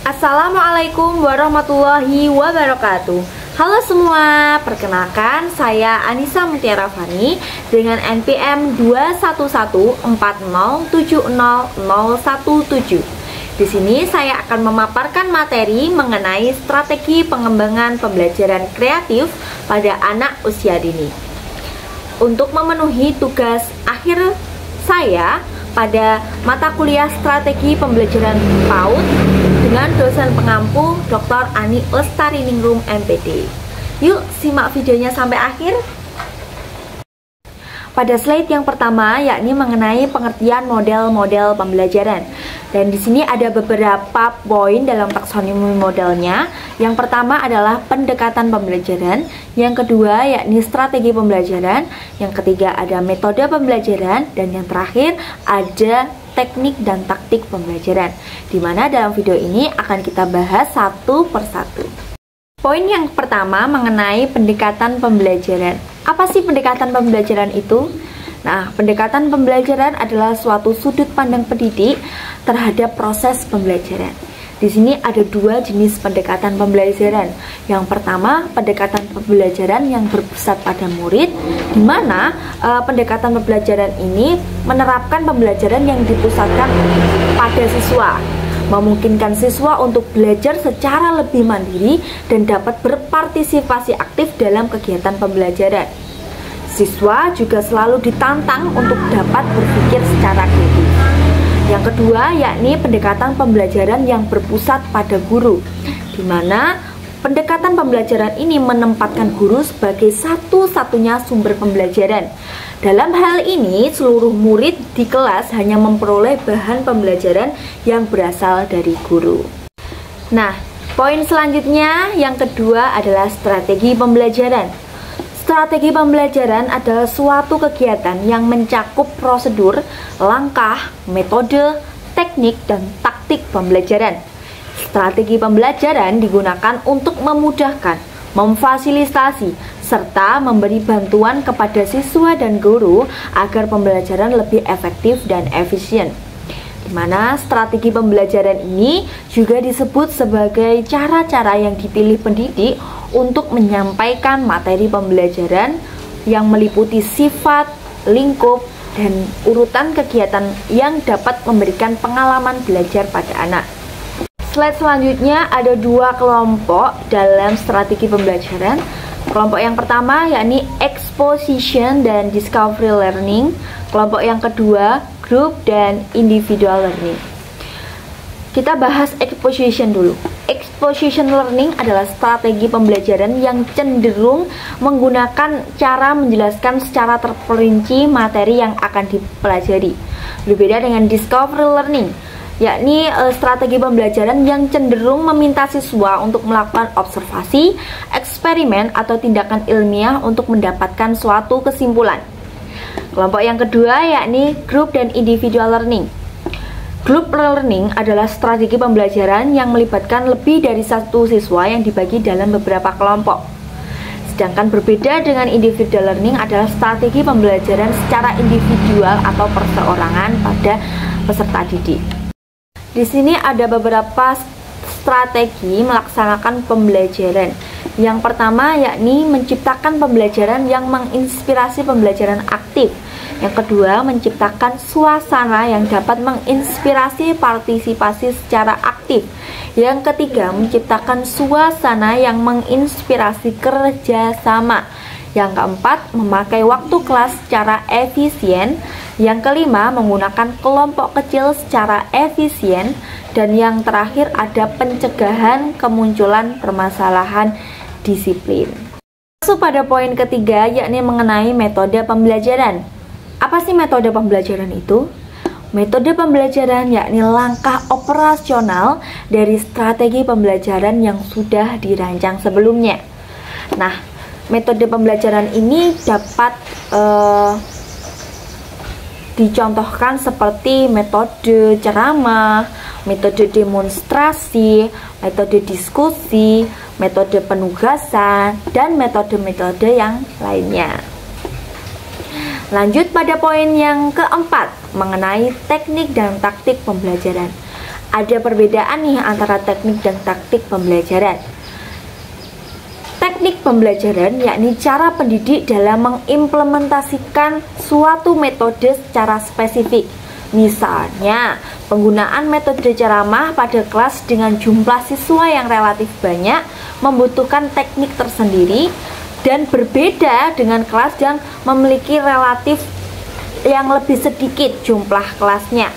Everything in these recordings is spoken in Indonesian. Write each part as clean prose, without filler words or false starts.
Assalamualaikum warahmatullahi wabarakatuh. Halo semua, perkenalkan saya Anissa Mutiara Fani dengan NPM 21140700017. Di sini saya akan memaparkan materi mengenai strategi pengembangan pembelajaran kreatif pada anak usia dini. Untuk memenuhi tugas akhir saya pada mata kuliah strategi pembelajaran PAUD dengan dosen pengampu Dr. Ani Lestariningrum MPD. Yuk simak videonya sampai akhir. Pada slide yang pertama yakni mengenai pengertian model-model pembelajaran. Dan di sini ada beberapa poin dalam taksonomi modelnya. Yang pertama adalah pendekatan pembelajaran, yang kedua yakni strategi pembelajaran, yang ketiga ada metode pembelajaran, dan yang terakhir ada teknik dan taktik pembelajaran. Dimana dalam video ini akan kita bahas satu persatu. Poin yang pertama mengenai pendekatan pembelajaran. Apa sih pendekatan pembelajaran itu? Nah, pendekatan pembelajaran adalah suatu sudut pandang pendidik terhadap proses pembelajaran. Di sini ada dua jenis pendekatan pembelajaran. Yang pertama, pendekatan pembelajaran yang berpusat pada murid, di mana pendekatan pembelajaran ini menerapkan pembelajaran yang dipusatkan pada siswa, memungkinkan siswa untuk belajar secara lebih mandiri dan dapat berpartisipasi aktif dalam kegiatan pembelajaran. Siswa juga selalu ditantang untuk dapat berpikir secara kritis. Yang kedua yakni pendekatan pembelajaran yang berpusat pada guru, di mana pendekatan pembelajaran ini menempatkan guru sebagai satu-satunya sumber pembelajaran. Dalam hal ini, seluruh murid di kelas hanya memperoleh bahan pembelajaran yang berasal dari guru. Nah, poin selanjutnya yang kedua adalah strategi pembelajaran. Strategi pembelajaran adalah suatu kegiatan yang mencakup prosedur, langkah, metode, teknik, dan taktik pembelajaran. Strategi pembelajaran digunakan untuk memudahkan, memfasilitasi, serta memberi bantuan kepada siswa dan guru agar pembelajaran lebih efektif dan efisien. Di mana strategi pembelajaran ini juga disebut sebagai cara-cara yang dipilih pendidik untuk menyampaikan materi pembelajaran yang meliputi sifat, lingkup, dan urutan kegiatan yang dapat memberikan pengalaman belajar pada anak. Slide selanjutnya ada dua kelompok dalam strategi pembelajaran. Kelompok yang pertama yakni exposition dan discovery learning. Kelompok yang kedua group dan individual learning. Kita bahas exposition dulu. Exposition learning adalah strategi pembelajaran yang cenderung menggunakan cara menjelaskan secara terperinci materi yang akan dipelajari. Berbeda dengan discovery learning, yakni strategi pembelajaran yang cenderung meminta siswa untuk melakukan observasi, eksperimen, atau tindakan ilmiah untuk mendapatkan suatu kesimpulan. Kelompok yang kedua yakni group dan individual learning. Group learning adalah strategi pembelajaran yang melibatkan lebih dari satu siswa yang dibagi dalam beberapa kelompok. Sedangkan berbeda dengan individual learning adalah strategi pembelajaran secara individual atau perseorangan pada peserta didik. Di sini ada beberapa strategi melaksanakan pembelajaran. Yang pertama yakni menciptakan pembelajaran yang menginspirasi pembelajaran aktif. Yang kedua, menciptakan suasana yang dapat menginspirasi partisipasi secara aktif. Yang ketiga, menciptakan suasana yang menginspirasi kerjasama. Yang keempat, memakai waktu kelas secara efisien. Yang kelima, menggunakan kelompok kecil secara efisien. Dan yang terakhir ada pencegahan kemunculan permasalahan disiplin. Masuk pada poin ketiga yakni mengenai metode pembelajaran. Apa sih metode pembelajaran itu? Metode pembelajaran yakni langkah operasional dari strategi pembelajaran yang sudah dirancang sebelumnya. Nah, metode pembelajaran ini dapat dicontohkan seperti metode ceramah, metode demonstrasi, metode diskusi, metode penugasan, dan metode-metode yang lainnya. Lanjut pada poin yang keempat mengenai teknik dan taktik pembelajaran. ada perbedaan nih antara teknik dan taktik pembelajaran. Teknik pembelajaran yakni cara pendidik dalam mengimplementasikan suatu metode secara spesifik. Misalnya, penggunaan metode ceramah pada kelas dengan jumlah siswa yang relatif banyak membutuhkan teknik tersendiri dan berbeda dengan kelas yang memiliki relatif yang lebih sedikit jumlah kelasnya.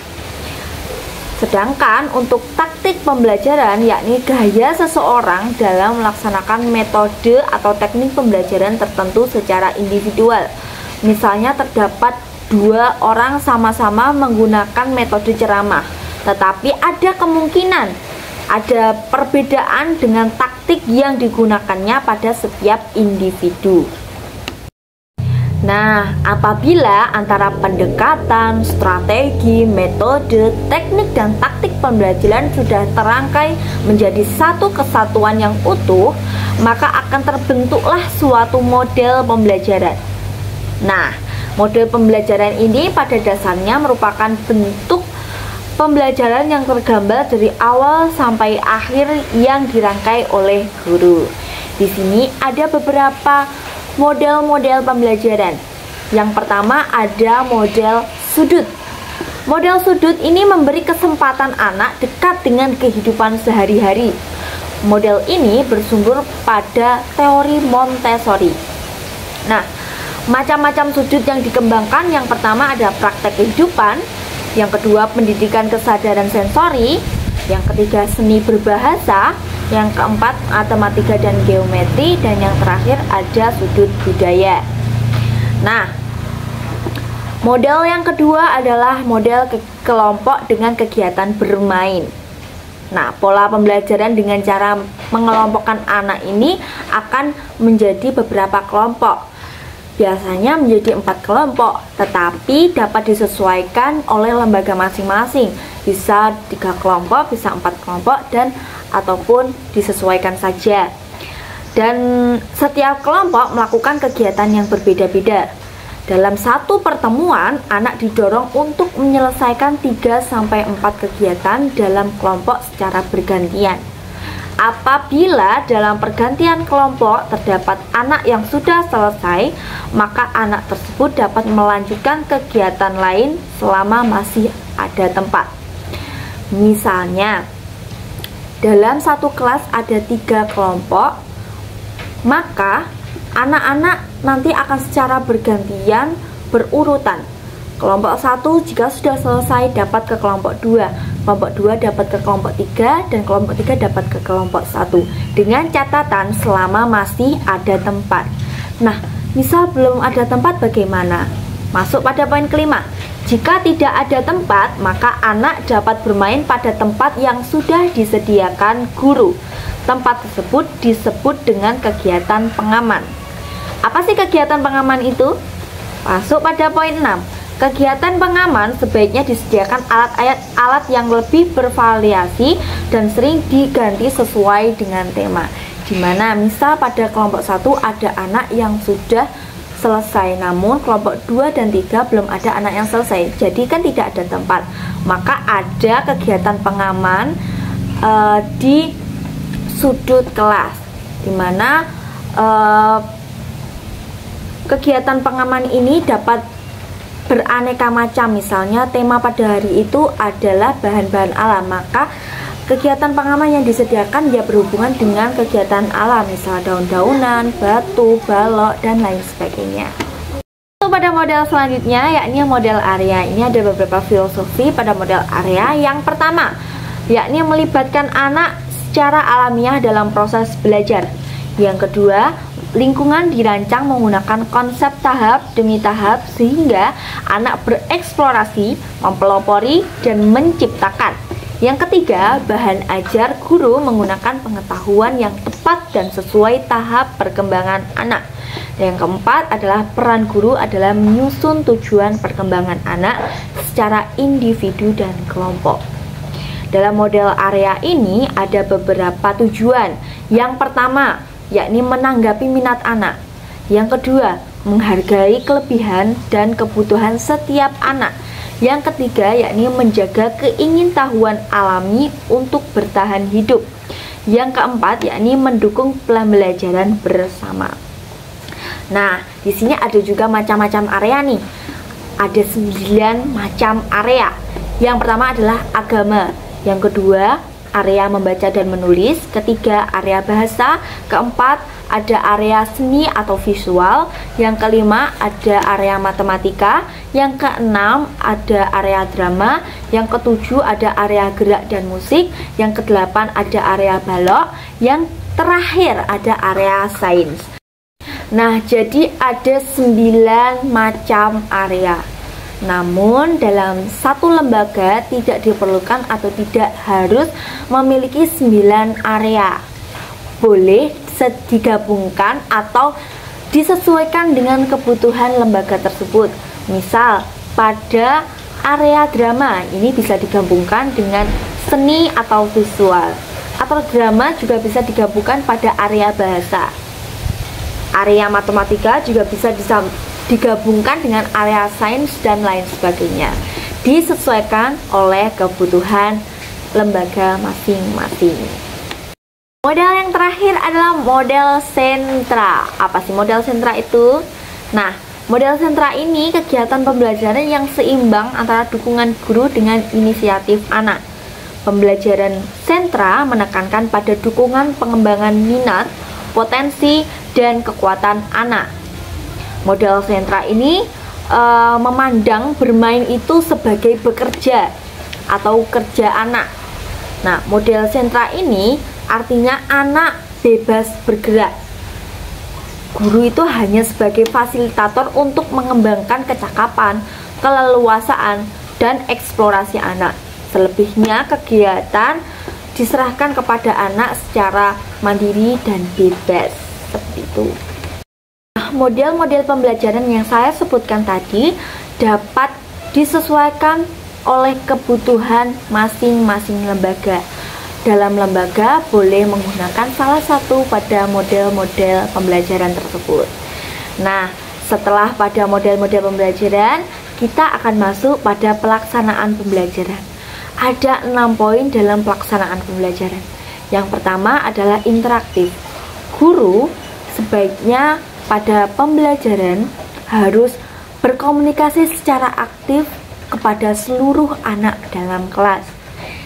Sedangkan untuk taktik pembelajaran yakni gaya seseorang dalam melaksanakan metode atau teknik pembelajaran tertentu secara individual. Misalnya terdapat 2 orang sama-sama menggunakan metode ceramah, tetapi ada kemungkinan ada perbedaan dengan taktik yang digunakannya pada setiap individu. Nah, apabila antara pendekatan, strategi, metode, teknik, dan taktik pembelajaran sudah terangkai menjadi satu kesatuan yang utuh, maka akan terbentuklah suatu model pembelajaran. Nah, model pembelajaran ini pada dasarnya merupakan bentuk pembelajaran yang tergambar dari awal sampai akhir yang dirangkai oleh guru. Di sini ada beberapa model-model pembelajaran. Yang pertama ada model sudut. Model sudut ini memberi kesempatan anak dekat dengan kehidupan sehari-hari. Model ini bersumber pada teori Montessori. Nah, macam-macam sudut yang dikembangkan, yang pertama ada praktek kehidupan, yang kedua pendidikan kesadaran sensori, yang ketiga seni berbahasa, yang keempat matematika dan geometri, dan yang terakhir ada sudut budaya. Nah, model yang kedua adalah model kelompok dengan kegiatan bermain. Nah, pola pembelajaran dengan cara mengelompokkan anak ini akan menjadi beberapa kelompok. Biasanya menjadi 4 kelompok, tetapi dapat disesuaikan oleh lembaga masing-masing. Bisa 3 kelompok, bisa 4 kelompok, dan ataupun disesuaikan saja. Dan setiap kelompok melakukan kegiatan yang berbeda-beda. Dalam satu pertemuan, anak didorong untuk menyelesaikan 3-4 kegiatan dalam kelompok secara bergantian. Apabila dalam pergantian kelompok terdapat anak yang sudah selesai, maka anak tersebut dapat melanjutkan kegiatan lain selama masih ada tempat. Misalnya, dalam satu kelas ada 3 kelompok, maka anak-anak nanti akan secara bergantian berurutan. Kelompok 1 jika sudah selesai dapat ke kelompok 2, kelompok 2 dapat ke kelompok 3, dan kelompok 3 dapat ke kelompok 1, dengan catatan selama masih ada tempat. Nah, misal belum ada tempat bagaimana? Masuk pada poin kelima. Jika tidak ada tempat, maka anak dapat bermain pada tempat yang sudah disediakan guru. Tempat tersebut disebut dengan kegiatan pengaman. Apa sih kegiatan pengaman itu? Masuk pada poin 6. Kegiatan pengaman sebaiknya disediakan alat yang lebih bervariasi dan sering diganti sesuai dengan tema. Dimana misal pada kelompok 1 ada anak yang sudah selesai, namun kelompok 2 dan 3 belum ada anak yang selesai, jadi kan tidak ada tempat. Maka ada kegiatan pengaman di sudut kelas, dimana kegiatan pengaman ini dapat beraneka macam. Misalnya tema pada hari itu adalah bahan-bahan alam, maka kegiatan pengaman yang disediakan ya berhubungan dengan kegiatan alam, misal daun-daunan, batu, balok, dan lain sebagainya. Pada model selanjutnya yakni model area. Ini ada beberapa filosofi pada model area. Yang pertama yakni melibatkan anak secara alamiah dalam proses belajar. Yang kedua, lingkungan dirancang menggunakan konsep tahap demi tahap sehingga anak bereksplorasi, mempelopori, dan menciptakan. Yang ketiga, bahan ajar guru menggunakan pengetahuan yang tepat dan sesuai tahap perkembangan anak. Dan yang keempat adalah peran guru adalah menyusun tujuan perkembangan anak secara individu dan kelompok. Dalam model area ini ada beberapa tujuan. Yang pertama, yakni menanggapi minat anak. Yang kedua, menghargai kelebihan dan kebutuhan setiap anak. Yang ketiga yakni menjaga keingintahuan alami untuk bertahan hidup. Yang keempat yakni mendukung pembelajaran bersama. Nah, di sini ada juga macam-macam area nih. Ada 9 macam area. Yang pertama adalah agama. Yang kedua, area membaca dan menulis. Ketiga, area bahasa. Keempat, ada area seni atau visual. Yang kelima, ada area matematika. Yang keenam, ada area drama. Yang ketujuh, ada area gerak dan musik. Yang kedelapan, ada area balok. Yang terakhir, ada area sains. Nah, jadi ada 9 macam area. Namun dalam satu lembaga tidak diperlukan atau tidak harus memiliki 9 area. Boleh digabungkan atau disesuaikan dengan kebutuhan lembaga tersebut. Misal pada area drama ini bisa digabungkan dengan seni atau visual. Atau drama juga bisa digabungkan pada area bahasa. Area matematika juga bisa digabungkan dengan area sains dan lain sebagainya. Disesuaikan oleh kebutuhan lembaga masing-masing. Model yang terakhir adalah model sentra. Apa sih model sentra itu? Nah, model sentra ini kegiatan pembelajaran yang seimbang antara dukungan guru dengan inisiatif anak. Pembelajaran sentra menekankan pada dukungan pengembangan minat, potensi, dan kekuatan anak. Model sentra ini memandang bermain itu sebagai bekerja atau kerja anak. Nah, model sentra ini artinya anak bebas bergerak. Guru itu hanya sebagai fasilitator untuk mengembangkan kecakapan, keleluasaan, dan eksplorasi anak. Selebihnya kegiatan diserahkan kepada anak secara mandiri dan bebas. Seperti itu. Model-model pembelajaran yang saya sebutkan tadi dapat disesuaikan oleh kebutuhan masing-masing lembaga. Dalam lembaga boleh menggunakan salah satu pada model-model pembelajaran tersebut. Nah, setelah pada model-model pembelajaran, kita akan masuk pada pelaksanaan pembelajaran. Ada 6 poin dalam pelaksanaan pembelajaran. Yang pertama adalah interaktif. Guru sebaiknya pada pembelajaran harus berkomunikasi secara aktif kepada seluruh anak dalam kelas.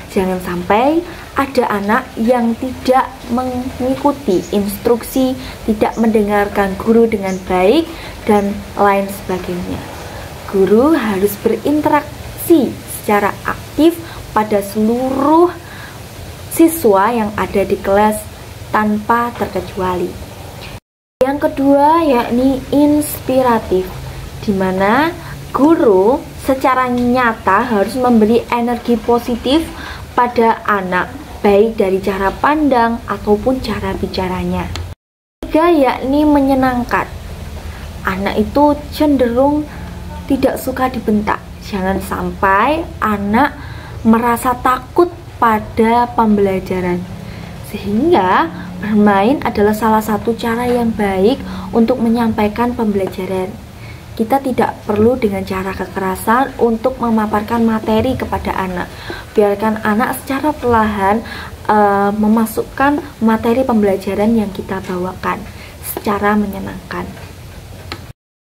Jangan sampai ada anak yang tidak mengikuti instruksi, tidak mendengarkan guru dengan baik, dan lain sebagainya. Guru harus berinteraksi secara aktif pada seluruh siswa yang ada di kelas tanpa terkecuali. Yang kedua yakni inspiratif, di mana guru secara nyata harus memberi energi positif pada anak, baik dari cara pandang ataupun cara bicaranya. Ketiga yakni menyenangkan. Anak itu cenderung tidak suka dibentak. Jangan sampai anak merasa takut pada pembelajaran. Sehingga bermain adalah salah satu cara yang baik untuk menyampaikan pembelajaran. Kita tidak perlu dengan cara kekerasan untuk memaparkan materi kepada anak. Biarkan anak secara perlahan memasukkan materi pembelajaran yang kita bawakan secara menyenangkan.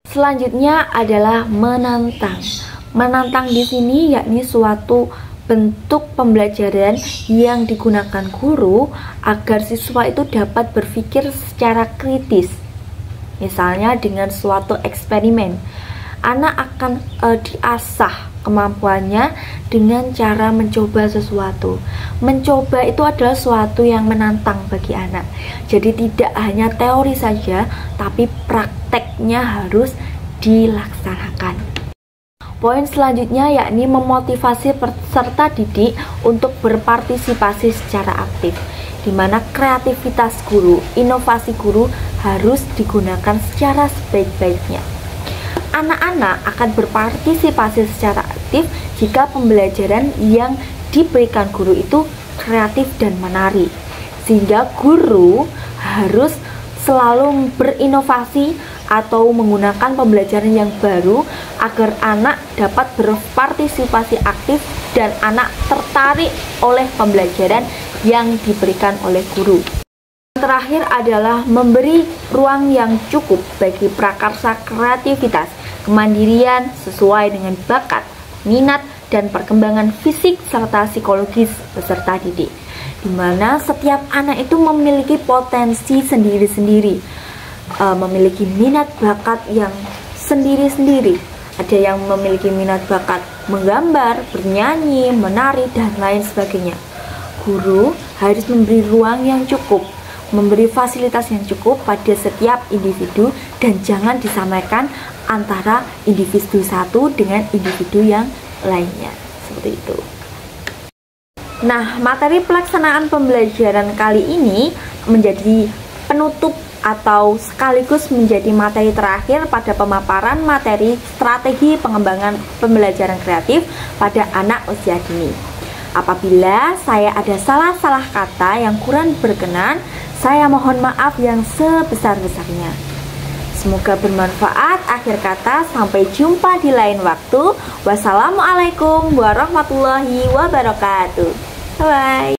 Selanjutnya adalah menantang. Menantang di sini yakni suatu bentuk pembelajaran yang digunakan guru agar siswa itu dapat berpikir secara kritis. Misalnya dengan suatu eksperimen, anak akan diasah kemampuannya dengan cara mencoba sesuatu. Mencoba itu adalah suatu yang menantang bagi anak. Jadi tidak hanya teori saja, tapi prakteknya harus dilaksanakan. Poin selanjutnya yakni memotivasi peserta didik untuk berpartisipasi secara aktif, di mana kreativitas guru, inovasi guru harus digunakan secara sebaik-baiknya. Anak-anak akan berpartisipasi secara aktif jika pembelajaran yang diberikan guru itu kreatif dan menarik, sehingga guru harus selalu berinovasi atau menggunakan pembelajaran yang baru agar anak dapat berpartisipasi aktif dan anak tertarik oleh pembelajaran yang diberikan oleh guru. Terakhir adalah memberi ruang yang cukup bagi prakarsa kreativitas, kemandirian sesuai dengan bakat, minat, dan perkembangan fisik serta psikologis peserta didik, di mana setiap anak itu memiliki potensi sendiri-sendiri, memiliki minat bakat yang sendiri-sendiri. Ada yang memiliki minat bakat menggambar, bernyanyi, menari, dan lain sebagainya. Guru harus memberi ruang yang cukup, memberi fasilitas yang cukup pada setiap individu, dan jangan disamakan antara individu satu dengan individu yang lainnya, seperti itu. Nah, materi pelaksanaan pembelajaran kali ini menjadi penutup atau sekaligus menjadi materi terakhir pada pemaparan materi strategi pengembangan pembelajaran kreatif pada anak usia dini. Apabila saya ada salah-salah kata yang kurang berkenan, saya mohon maaf yang sebesar-besarnya. Semoga bermanfaat. Akhir kata, sampai jumpa di lain waktu. Wassalamualaikum warahmatullahi wabarakatuh. Bye.